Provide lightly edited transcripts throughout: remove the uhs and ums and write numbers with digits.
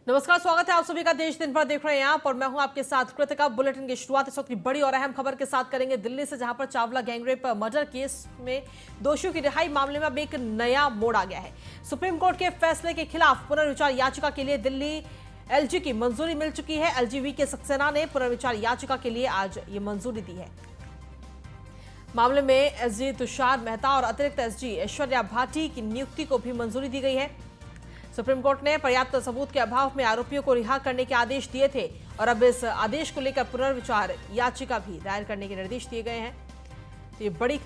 नमस्कार, स्वागत है आप सभी का। देश दिन भर देख रहे हैं आप और मैं हूं आपके साथ कृतिका। बुलेटिन की शुरुआत इस वक्त की बड़ी और अहम खबर के साथ करेंगे दिल्ली से, जहां पर चावला गैंगरेप मर्डर केस में दोषियों की रिहाई मामले में अब एक नया मोड़ आ गया है। सुप्रीम कोर्ट के फैसले के खिलाफ पुनर्विचार याचिका के लिए दिल्ली एलजी की मंजूरी मिल चुकी है। एलजी वी के सक्सेना ने पुनर्विचार याचिका के लिए आज ये मंजूरी दी है। मामले में एसजी तुषार मेहता और अतिरिक्त एसजी ऐश्वर्या भाटी की नियुक्ति को भी मंजूरी दी गई है। सुप्रीम कोर्ट ने पर्याप्त सबूत के अभाव में आरोपियों को रिहा करने के आदेश दिए थे और अब इस आदेश को लेकर पुनर्विचार याचिका भी दायर करने के निर्देश दिए गए हैं। तो ये बड़ी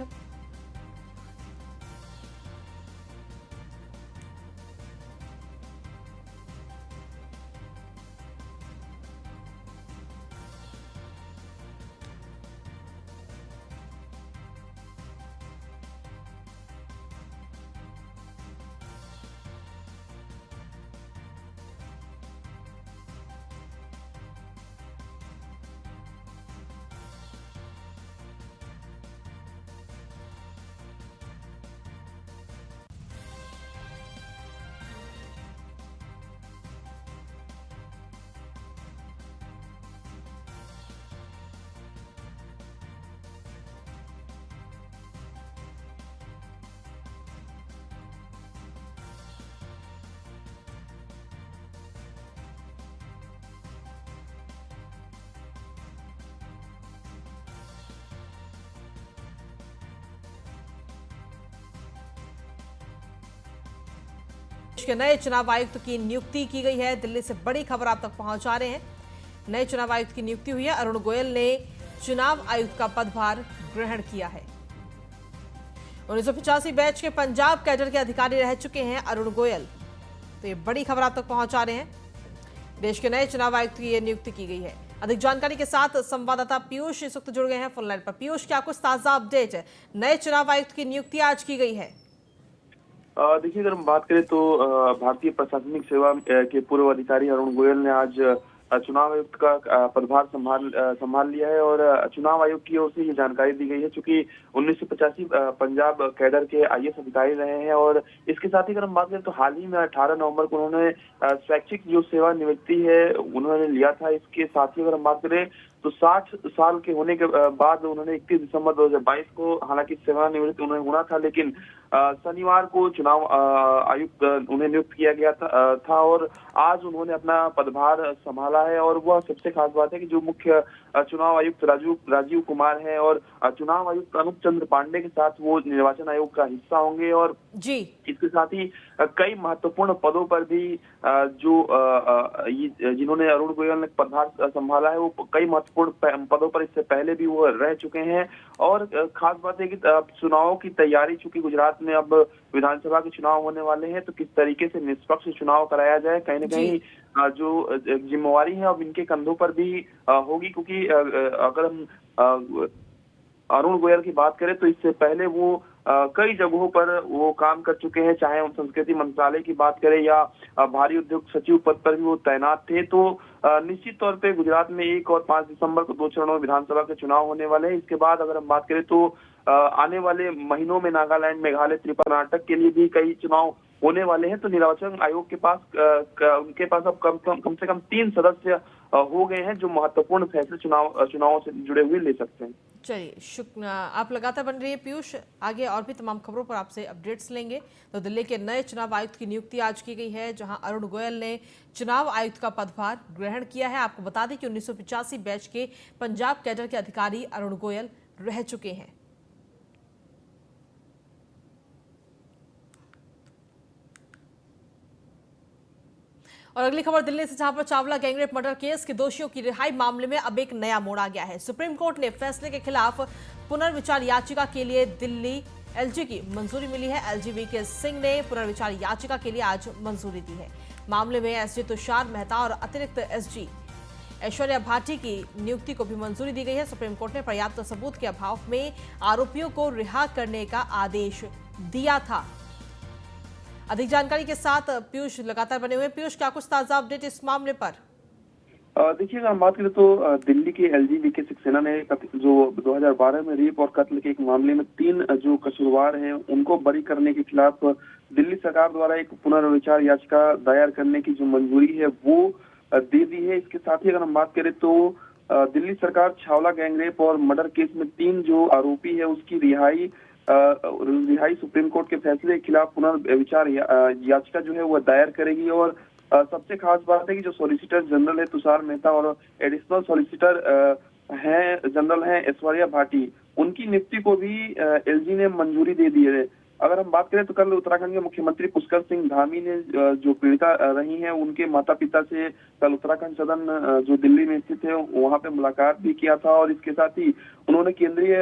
देश के नए चुनाव आयुक्त की नियुक्ति की गई है। दिल्ली से बड़ी खबर आप तक पहुंचा रहे हैं। नए चुनाव आयुक्त की नियुक्ति हुई है। अरुण गोयल ने चुनाव आयुक्त का पदभार ग्रहण किया है। 1985 बैच के पंजाब कैडर के अधिकारी रह चुके हैं अरुण गोयल। तो ये बड़ी खबर आप तक पहुंचा रहे हैं। देश के नए चुनाव आयुक्त की नियुक्ति की गई है। अधिक जानकारी के साथ संवाददाता पीयूष इस वक्त जुड़ गए हैं फोन लाइन पर। पीयूष, क्या कुछ ताजा अपडेट है? नए चुनाव आयुक्त की नियुक्ति आज की गई है। देखिए, अगर हम बात करें तो भारतीय प्रशासनिक सेवा के पूर्व अधिकारी अरुण गोयल ने आज चुनाव आयुक्त का पदभार संभाल लिया है और चुनाव आयोग की ओर से ये जानकारी दी गई है। चूंकि 1985 पंजाब कैडर के आईएएस अधिकारी रहे हैं और इसके साथ ही अगर हम बात करें तो हाल ही में 18 नवंबर को उन्होंने स्वैच्छिक जो सेवानिवृत्ति है उन्होंने लिया था। इसके साथ ही अगर हम बात करें तो 60 साल के होने के बाद उन्होंने 31 दिसंबर 2022 को हालांकि सेवानिवृत्त उन्हें होना था, लेकिन शनिवार को चुनाव आयुक्त उन्हें नियुक्त किया गया था और आज उन्होंने अपना पदभार संभाला है। और वह सबसे खास बात है कि जो मुख्य चुनाव आयुक्त राजीव कुमार हैं और चुनाव आयुक्त अनूप चंद्र पांडे के साथ वो निर्वाचन आयोग का हिस्सा होंगे और जी इसके साथ ही कई महत्वपूर्ण पदों पर भी जिन्होंने अरुण गोयल ने पदभार संभाला है वो कई महत्वपूर्ण पदों पर इससे पहले भी वो रह चुके हैं। और खास बात है कि चुनावों की तैयारी, चूंकि गुजरात में अब विधानसभा के चुनाव होने वाले हैं, तो किस तरीके से निष्पक्ष चुनाव कराया जाए, कहीं न कहीं जो जिम्मेवारी है अब इनके कंधों पर भी होगी। क्योंकि अगर हम अरुण गोयल की बात करें तो इससे पहले वो कई जगहों पर वो काम कर चुके हैं, चाहे हम संस्कृति मंत्रालय की बात करें या भारी उद्योग सचिव पद पर भी वो तैनात थे। तो निश्चित तौर पे गुजरात में 1 और 5 दिसंबर को 2 चरणों में विधानसभा के चुनाव होने वाले हैं। इसके बाद अगर हम बात करें तो आने वाले महीनों में नागालैंड, मेघालय, त्रिपुरा, कर्नाटक के लिए भी कई चुनाव होने वाले हैं। तो निर्वाचन आयोग के पास उनके पास अब कम से कम 3 सदस्य हो गए हैं जो महत्वपूर्ण फैसले चुनावों से जुड़े हुए ले सकते हैं। चलिए, शुक्र। आप लगातार बन रही है पीयूष, आगे और भी तमाम खबरों पर आपसे अपडेट्स लेंगे। तो दिल्ली के नए चुनाव आयुक्त की नियुक्ति आज की गई है, जहां अरुण गोयल ने चुनाव आयुक्त का पदभार ग्रहण किया है। आपको बता दें कि 1985 बैच के पंजाब कैडर के अधिकारी अरुण गोयल रह चुके हैं। और अगली खबर दिल्ली से, जहां पर चावला गैंगरेप मर्डर केस के दोषियों की रिहाई मामले में अब एक नया मोड़ आ गया है। सुप्रीम कोर्ट ने फैसले के खिलाफ पुनर्विचार याचिका के लिए दिल्ली एलजी की मंजूरी मिली है। एलजी वी के सिंह ने पुनर्विचार याचिका के लिए आज मंजूरी दी है। मामले में एसजी तुषार मेहता और अतिरिक्त एसजी ऐश्वर्या भाटी की नियुक्ति को भी मंजूरी दी गई है। सुप्रीम कोर्ट ने पर्याप्त सबूत के अभाव में आरोपियों को रिहा करने का आदेश दिया था। अधिक जानकारी के साथ पीयूष लगातार बने हुए। पीयूष, क्या कुछ ताजा अपडेट इस मामले पर? देखिए, अगर हम बात करें तो दिल्ली के एलजीबीके सक्सेना ने जो 2012 में रेप और कत्ल के एक मामले में 3 जो कसूरवार हैं उनको बरी करने के खिलाफ दिल्ली सरकार द्वारा एक पुनर्विचार याचिका दायर करने की जो मंजूरी है वो दे दी है। इसके साथ ही अगर हम बात करें तो दिल्ली सरकार छावला गैंगरेप और मर्डर केस में 3 जो आरोपी है उसकी रिहाई सुप्रीम कोर्ट के फैसले के खिलाफ पुनर्विचार याचिका जो है वो दायर करेगी। और सबसे खास बात है कि जो सॉलिसिटर जनरल है तुषार मेहता और एडिशनल सॉलिसिटर जनरल हैं ऐश्वर्या भाटी, उनकी नियुक्ति को भी एलजी ने मंजूरी दे दी है। अगर हम बात करें तो कल उत्तराखंड के मुख्यमंत्री पुष्कर सिंह धामी ने जो पीड़िता रही हैं उनके माता पिता से कल उत्तराखंड सदन जो दिल्ली में स्थित है वहां पे मुलाकात भी किया था। और इसके साथ ही उन्होंने केंद्रीय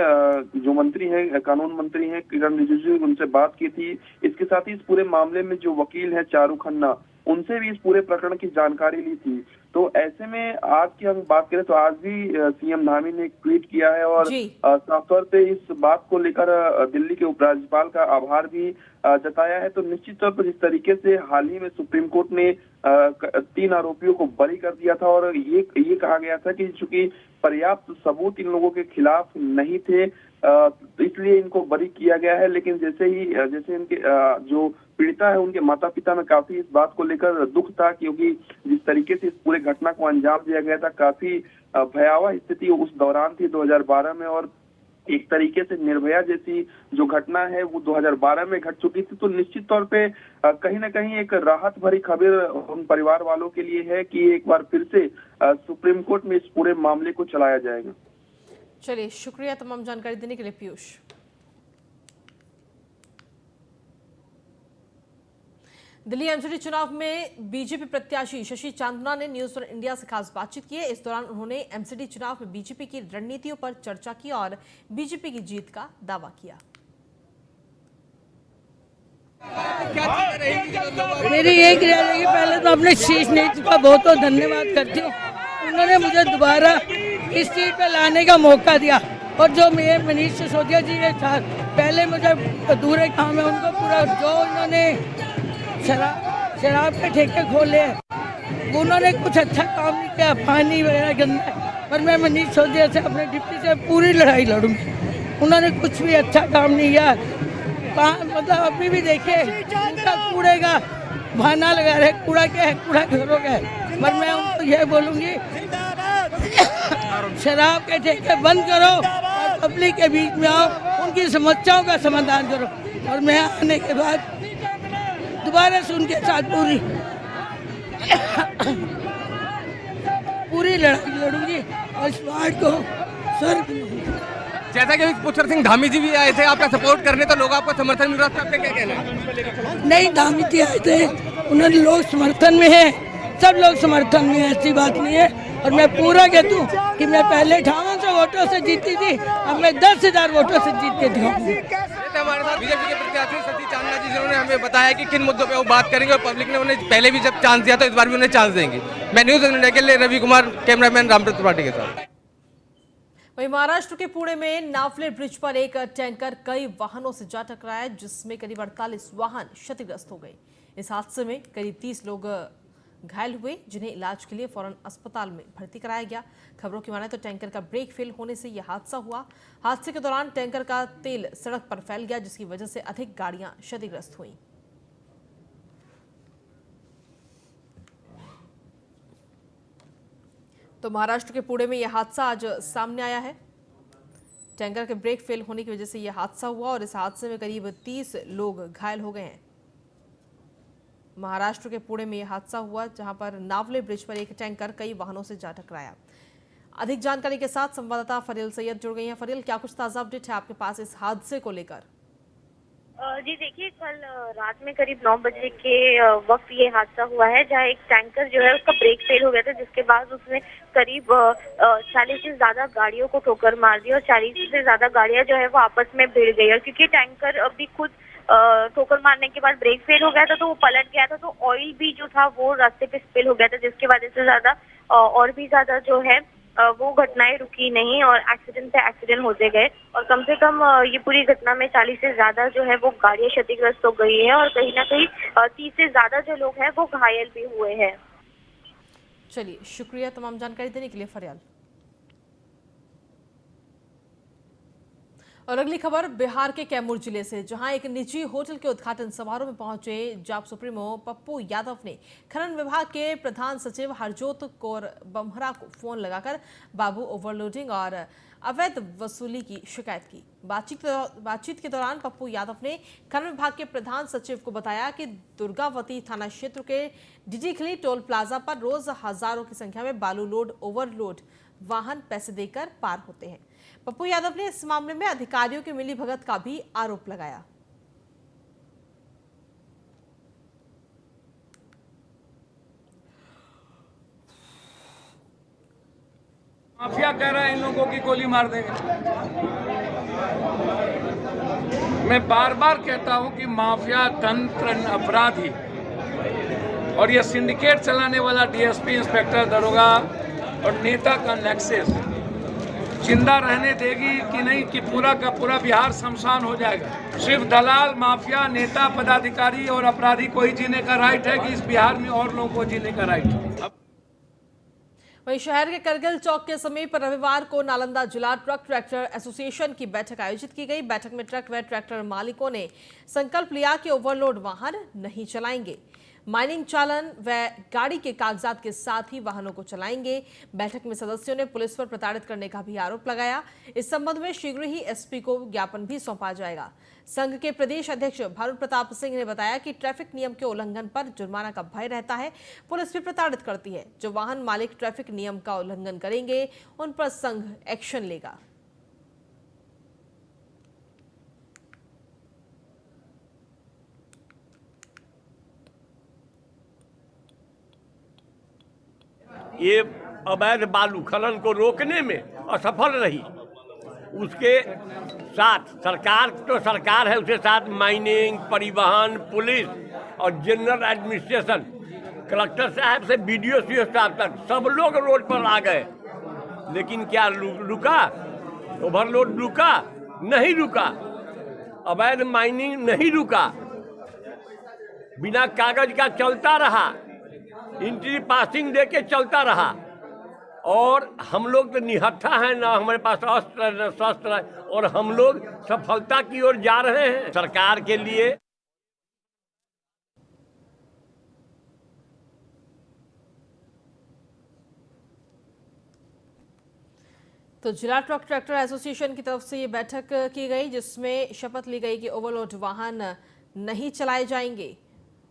जो मंत्री हैं, कानून मंत्री हैं किरण रिजिजू, उनसे बात की थी। इसके साथ ही इस पूरे मामले में जो वकील है चारू खन्ना, उनसे भी इस पूरे प्रकरण की जानकारी ली थी। तो ऐसे में आज की हम बात करें तो आज भी सीएम धामी ने एक ट्वीट किया है और साफ तौर पे इस बात को लेकर दिल्ली के उपराज्यपाल का आभार भी जताया है। तो निश्चित तौर पर जिस तरीके से हाल ही में सुप्रीम कोर्ट ने 3 आरोपियों को बरी कर दिया था और ये कहा गया था कि चूंकि पर्याप्त सबूत इन लोगों के खिलाफ नहीं थे इसलिए इनको बरी किया गया है। लेकिन जैसे इनके जो पीड़िता है उनके माता पिता में काफी इस बात को लेकर दुख था, क्योंकि जिस तरीके से इस पूरे घटना को अंजाम दिया गया था काफी भयावह स्थिति उस दौरान थी 2012 में। और एक तरीके से निर्भया जैसी जो घटना है वो 2012 में घट चुकी थी। तो निश्चित तौर पे कहीं ना कहीं एक राहत भरी खबर उन परिवार वालों के लिए है कि एक बार फिर से सुप्रीम कोर्ट में इस पूरे मामले को चलाया जाएगा। चलिए, शुक्रिया तमाम जानकारी देने के लिए पीयूष। दिल्ली एमसीडी चुनाव में बीजेपी प्रत्याशी शशि चांदना ने न्यूज फॉर इंडिया से खास बातचीत की है। इस दौरान उन्होंने एमसीडी चुनाव में बीजेपी की रणनीतियों पर चर्चा की और बीजेपी की जीत का दावा किया। मेरी यही ख्याल है कि पहले तो अपने शीर्ष नेता का बहुत बहुत धन्यवाद करती हूँ, उन्होंने मुझे दोबारा इस सीट पे लाने का मौका दिया। और जो मेरे मनीष सिसोदिया जी के साथ पहले मुझे अधूरे काम है उनको पूरा जो उन्होंने शराब के ठेके खोले उन्होंने कुछ अच्छा काम नहीं किया, पानी वगैरह गंदा। पर मैं मनीष सिसोदिया से अपने डिप्टी से पूरी लड़ाई लड़ूंगी, उन्होंने कुछ भी अच्छा काम नहीं किया। मतलब अभी भी देखिए कूड़े का बहाना लगा रहे, कूड़ा क्या है, कूड़ा घरों का है। पर मैं उनको यह बोलूंगी शराब के ठेके बंद करो और पब्लिक के बीच में आओ, उनकी समस्याओं का समाधान करो। और मैं आने के बाद दोबारा से उनके साथ पूरी लड़ाई लड़ूंगी और इस बात को सर। जैसा कि पुष्कर सिंह धामी जी भी आए थे आपका सपोर्ट करने, तो लोग आपको समर्थन मिल रहा था, आपका क्या कहना है? नहीं, धामी जी आए थे, उन्होंने लोग समर्थन में है, सब लोग समर्थन में है, ऐसी बात नहीं है। और मैं पूरा कहती हूँ कि मैं पहले 5800 वोटों से जीती थी, अब मैं 10,000 वोटों से जीत के दिखाऊंगी। हमारे साथ बीजेपी के प्रत्याशी शशि चांदना जी, जिन्होंने हमें बताया कि किन मुद्दों पे वो बात करेंगे और पब्लिक ने उन्हें पहले भी जब चांस दिया था इस बार भी उन्हें चांस देंगे। मैं न्यूज इंडिया के लिए रवि कुमार, कैमरामैन रामप्रत त्रिपाठी के साथ। वहीं महाराष्ट्र के पुणे में नावले ब्रिज पर एक टैंकर कई वाहनों से जा टकराया, जिसमें करीब 48 वाहन क्षतिग्रस्त हो गए। इस हादसे में करीब 30 लोग घायल हुए, जिन्हें इलाज के लिए फौरन अस्पताल में भर्ती कराया गया। खबरों की माने तो टैंकर का ब्रेक फेल होने से यह हादसा हुआ। हादसे के दौरान टैंकर का तेल सड़क पर फैल गया, जिसकी वजह से अधिक गाड़ियां क्षतिग्रस्त हुईं। तो महाराष्ट्र के पुणे में यह हादसा आज सामने आया है। टैंकर के ब्रेक फेल होने की वजह से यह हादसा हुआ और इस हादसे में करीब 30 लोग घायल हो गए हैं। महाराष्ट्र के पुणे में यह हादसा हुआ, जहां पर नावले ब्रिज पर एक टैंकर कई वाहनों से जा टकराया। अधिक जानकारी के साथ संवाददाता फरील सैयद जुड़ गई हैं। फरील, क्या कुछ ताजा अपडेट है आपके पास इस हादसे को लेकर? जी देखिए, कल रात में करीब 9 बजे के वक्त ये हादसा हुआ है, जहां एक टैंकर जो है उसका ब्रेक फेल हो गया था, जिसके बाद उसने करीब 40 से ज्यादा गाड़ियों को ठोकर मार दी और 40 से ज्यादा गाड़ियां जो है वो आपस में भिड़ गई। और क्योंकि टैंकर अभी खुद ठोकर मारने के बाद ब्रेक फेल हो गया था तो वो पलट गया था, तो ऑयल भी जो था वो रास्ते पे स्पिल हो गया था, जिसकी वजह से ज्यादा और भी ज्यादा जो है वो घटनाएं रुकी नहीं और एक्सीडेंट पे एक्सीडेंट होते गए। और कम से कम ये पूरी घटना में 40 से ज्यादा जो है वो गाड़ियां क्षतिग्रस्त हो गई है और कहीं ना कहीं 30 से ज्यादा जो लोग हैं वो घायल भी हुए हैं। चलिए, शुक्रिया तमाम जानकारी देने के लिए फरियाल। और अगली खबर बिहार के कैमूर जिले से, जहां एक निजी होटल के उद्घाटन समारोह में पहुंचे जाप सुप्रीमो पप्पू यादव ने खनन विभाग के प्रधान सचिव हरजोत कौर बम्हरा को फोन लगाकर बाबू ओवरलोडिंग और अवैध वसूली की शिकायत की। बातचीत के दौरान पप्पू यादव ने खनन विभाग के प्रधान सचिव को बताया कि दुर्गावती थाना क्षेत्र के डिडीखली टोल प्लाजा पर रोज हजारों की संख्या में बालू लोड ओवरलोड वाहन पैसे देकर पार होते हैं। पप्पू यादव ने इस मामले में अधिकारियों की मिलीभगत का भी आरोप लगाया। माफिया कह रहा है इन लोगों की गोली मार देंगे। मैं बार बार कहता हूं कि माफिया तंत्र अपराधी और ये सिंडिकेट चलाने वाला डीएसपी, इंस्पेक्टर, दरोगा और नेता का नेक्सस जिंदा रहने देगी कि नहीं, कि पूरा का पूरा बिहार शमशान हो जाएगा। सिर्फ दलाल, माफिया, नेता, पदाधिकारी और अपराधी को ही जीने का राइट है कि इस बिहार में और लोगों को जीने का राइट है। वहीं शहर के करगिल चौक के समीप रविवार को नालंदा जिला ट्रक ट्रैक्टर एसोसिएशन की बैठक आयोजित की गई। बैठक में ट्रक व ट्रैक्टर मालिकों ने संकल्प लिया कि ओवरलोड वाहन नहीं चलाएंगे, माइनिंग चालान व गाड़ी के कागजात के साथ ही वाहनों को चलाएंगे। बैठक में सदस्यों ने पुलिस पर प्रताड़ित करने का भी आरोप लगाया। इस संबंध में शीघ्र ही एसपी को ज्ञापन भी सौंपा जाएगा। संघ के प्रदेश अध्यक्ष भानु प्रताप सिंह ने बताया कि ट्रैफिक नियम के उल्लंघन पर जुर्माना का भय रहता है। पुलिस भी प्रताड़ित करती है। जो वाहन मालिक ट्रैफिक नियम का उल्लंघन करेंगे उन पर संघ एक्शन लेगा। ये अवैध बालू खनन को रोकने में असफल रही। उसके साथ सरकार है, उसके साथ माइनिंग, परिवहन, पुलिस और जनरल एडमिनिस्ट्रेशन, कलेक्टर साहब से बीडीओ सीओ साहब तक सब लोग रोड पर आ गए। लेकिन क्या रुका? ओवरलोड रुका? नहीं रुका। अवैध माइनिंग नहीं रुका, बिना कागज का चलता रहा, एंट्री पासिंग देके चलता रहा। और हम लोग तो निहत्था हैं, ना हमारे पास अस्त्र न शस्त्र, और हम लोग सफलता की ओर जा रहे हैं। सरकार के लिए तो जिला ट्रक ट्रैक्टर एसोसिएशन की तरफ से ये बैठक की गई, जिसमें शपथ ली गई कि ओवरलोड वाहन नहीं चलाए जाएंगे।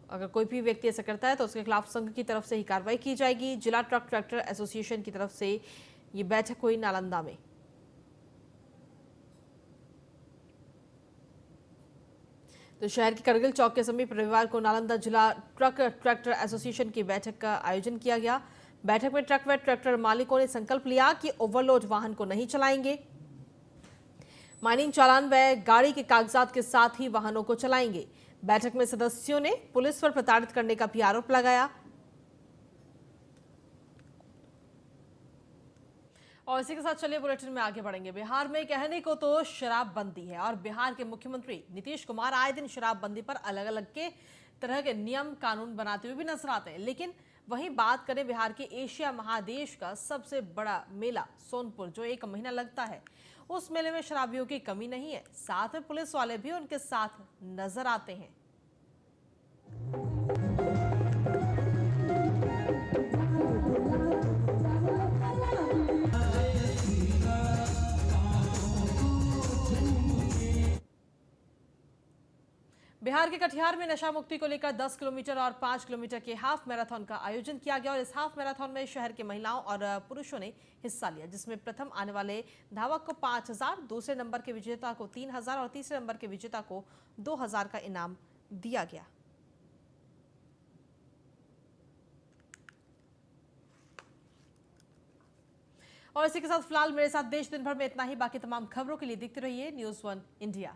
अगर कोई भी व्यक्ति ऐसा करता है तो उसके खिलाफ संघ की तरफ से ही कार्रवाई की जाएगी। जिला ट्रक ट्रैक्टर एसोसिएशन की तरफ से ये बैठक हुई नालंदा में। तो शहर के करगिल चौक के समीप रविवार को नालंदा जिला ट्रक ट्रैक्टर एसोसिएशन की बैठक का आयोजन किया गया। बैठक में ट्रक व ट्रैक्टर मालिकों ने संकल्प लिया कि ओवरलोड वाहन को नहीं चलाएंगे, माइनिंग चालान व गाड़ी के कागजात के साथ ही वाहनों को चलाएंगे। बैठक में सदस्यों ने पुलिस पर प्रताड़ित करने का भी आरोप लगाया। और इसी के साथ चलिए बुलेटिन में आगे बढ़ेंगे। बिहार में कहने को तो शराबबंदी है और बिहार के मुख्यमंत्री नीतीश कुमार आए दिन शराबबंदी पर अलग अलग के तरह के नियम कानून बनाते हुए भी नजर आते हैं। लेकिन वहीं बात करें बिहार के एशिया महादेश का सबसे बड़ा मेला सोनपुर, जो एक महीना लगता है, उस मेले में शराबियों की कमी नहीं है। साथ में पुलिस वाले भी उनके साथ नजर आते हैं। बिहार के कटिहार में नशा मुक्ति को लेकर 10 किलोमीटर और 5 किलोमीटर के हाफ मैराथन का आयोजन किया गया और इस हाफ मैराथन में शहर के महिलाओं और पुरुषों ने हिस्सा लिया, जिसमें प्रथम आने वाले धावक को 5,000, दूसरे नंबर के विजेता को 3,000 और तीसरे नंबर के विजेता को 2,000 का इनाम दिया गया। और इसी के साथ फिलहाल मेरे साथ देश दिन भर में इतना ही। बाकी तमाम खबरों के लिए देखते रहिए News1 इंडिया।